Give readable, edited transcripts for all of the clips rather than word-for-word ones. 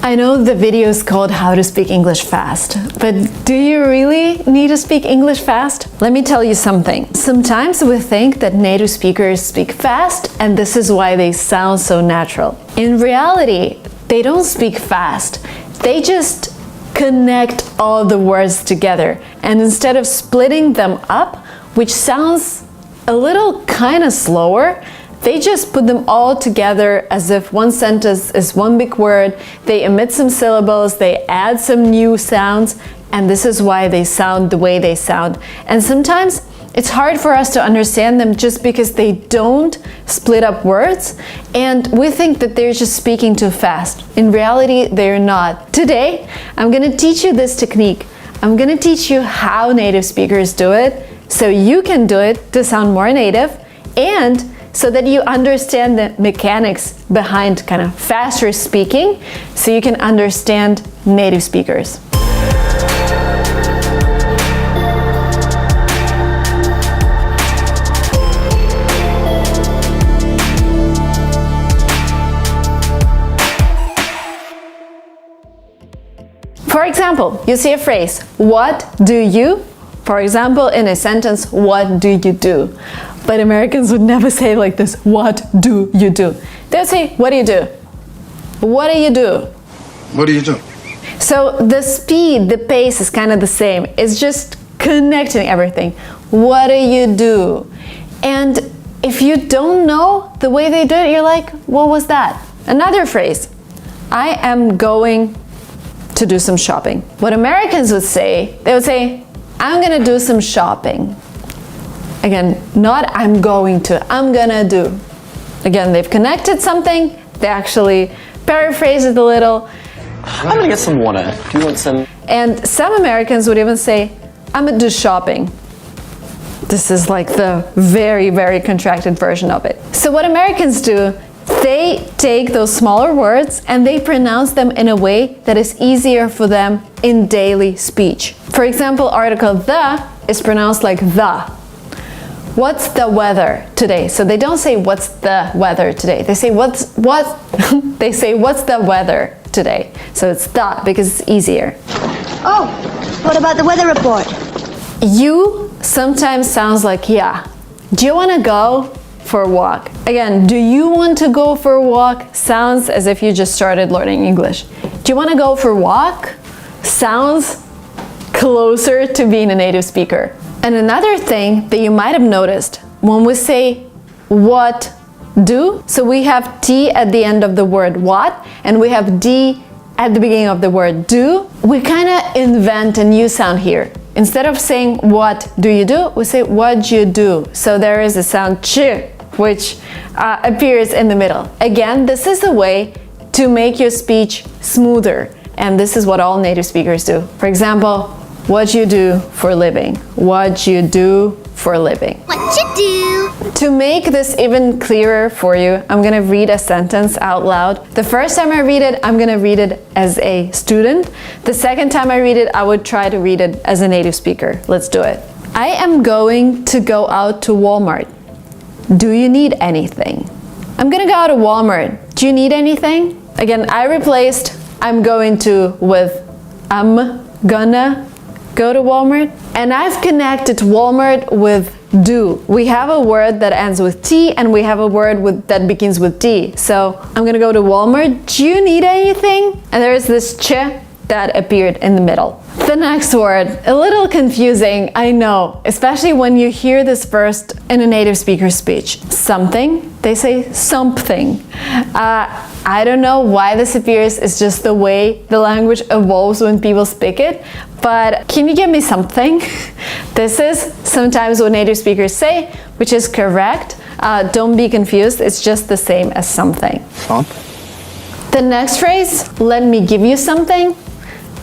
I know the video is called How to Speak English Fast, but do you really need to speak English fast? Let me tell you something. Sometimes we think that native speakers speak fast and this is why they sound so natural. In reality, they don't speak fast. They just connect all the words together, and instead of splitting them up, which sounds a little kind of slower, they just put them all together as if one sentence is one big word. They omit some syllables, they add some new sounds, and this is why they sound the way they sound. And sometimes it's hard for us to understand them just because they don't split up words, and we think that they're just speaking too fast. In reality, they're not. Today, I'm gonna teach you this technique. I'm gonna teach you how native speakers do it, so you can do it to sound more native, and so that you understand the mechanics behind kind of faster speaking, so you can understand native speakers. For example, you see a phrase, what do you? For example, in a sentence, what do you do? But Americans would never say like this, what do you do? They'll say, what do you do? What do you do? What do you do? So the speed, the pace is kind of the same. It's just connecting everything. What do you do? And if you don't know the way they do it, you're like, what was that? Another phrase, I am going to do some shopping. What Americans would say, they would say, I'm gonna do some shopping. Again, not I'm going to, I'm gonna do. Again, they've connected something, they actually paraphrase it a little. I'm gonna get some water. Do you want some? And some Americans would even say, I'm gonna do shopping. This is like the very, very contracted version of it. So what Americans do, they take those smaller words and they pronounce them in a way that is easier for them in daily speech. For example, article the is pronounced like the. What's the weather today? So they don't say what's the weather today. They say they say what's the weather today. So it's the because it's easier. Oh, what about the weather report? You sometimes sounds like yeah. Do you want to go for a walk? Again, do you want to go for a walk sounds as if you just started learning English. Do you want to go for a walk? Sounds closer to being a native speaker. And another thing that you might have noticed, when we say what do, so we have T at the end of the word what, and we have D at the beginning of the word do, we kind of invent a new sound here. Instead of saying what do you do, we say what you do. So there is a sound ch, which appears in the middle. Again, this is a way to make your speech smoother, and this is what all native speakers do. For example, what you do for a living. What you do for a living. What you do? To make this even clearer for you, I'm gonna read a sentence out loud. The first time I read it, I'm gonna read it as a student. The second time I read it, I would try to read it as a native speaker. Let's do it. I am going to go out to Walmart. Do you need anything? I'm gonna go out to Walmart. Do you need anything? Again, I replaced I'm going to with I'm gonna go to Walmart, and I've connected Walmart with do. We have a word that ends with T and we have a word that begins with D. So I'm gonna go to Walmart. Do you need anything? And there is this ch that appeared in the middle. The next word, a little confusing, I know, especially when you hear this first in a native speaker speech. Something, they say something. I don't know why this appears, it's just the way the language evolves when people speak it, but can you give me something? This is sometimes what native speakers say, which is correct. Don't be confused, it's just the same as something. The next phrase, let me give you something.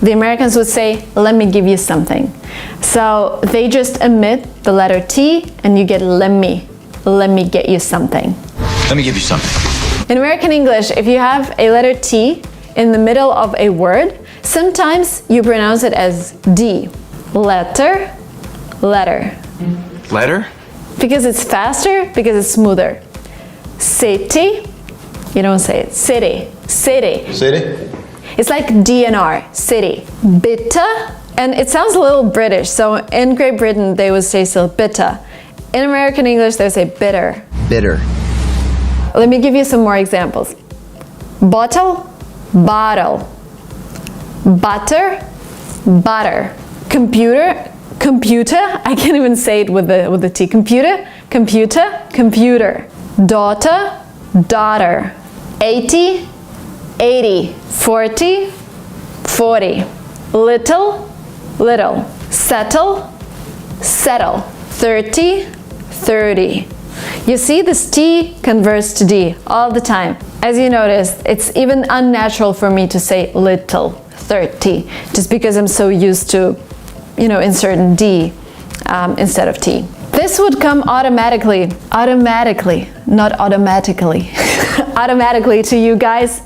The Americans would say, let me give you something. So they just omit the letter T and you get let me get you something. Let me give you something. In American English, if you have a letter T in the middle of a word, sometimes you pronounce it as D. Letter, letter. Letter? Because it's faster, because it's smoother. City, you don't say it. City, city. City? It's like DNR, city. Bitter, and it sounds a little British, so in Great Britain they would say still bitter. In American English they would say bitter. Bitter. Let me give you some more examples. Bottle, bottle. Butter, butter. Computer, computer. I can't even say it with the T. Computer, computer, computer. Daughter, daughter. 80, 80. 40, 40. Little, little. Settle, settle. 30, 30. You see, this T converts to D all the time. As you noticed, it's even unnatural for me to say little, 30, just because I'm so used to, inserting D instead of T. This would come automatically, not automatically, automatically to you guys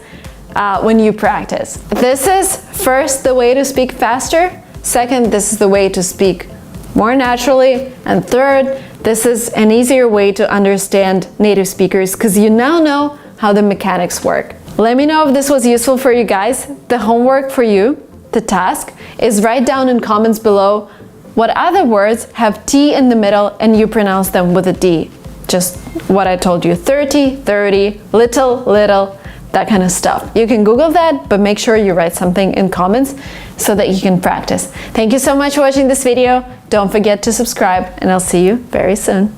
when you practice. This is first the way to speak faster. Second, this is the way to speak more naturally. And third, this is an easier way to understand native speakers because you now know how the mechanics work. Let me know if this was useful for you guys. The homework for you, the task, is write down in comments below what other words have T in the middle and you pronounce them with a D. Just what I told you, 30, 30, little, little, that kind of stuff. You can Google that, but make sure you write something in comments so that you can practice. Thank you so much for watching this video. Don't forget to subscribe, and I'll see you very soon.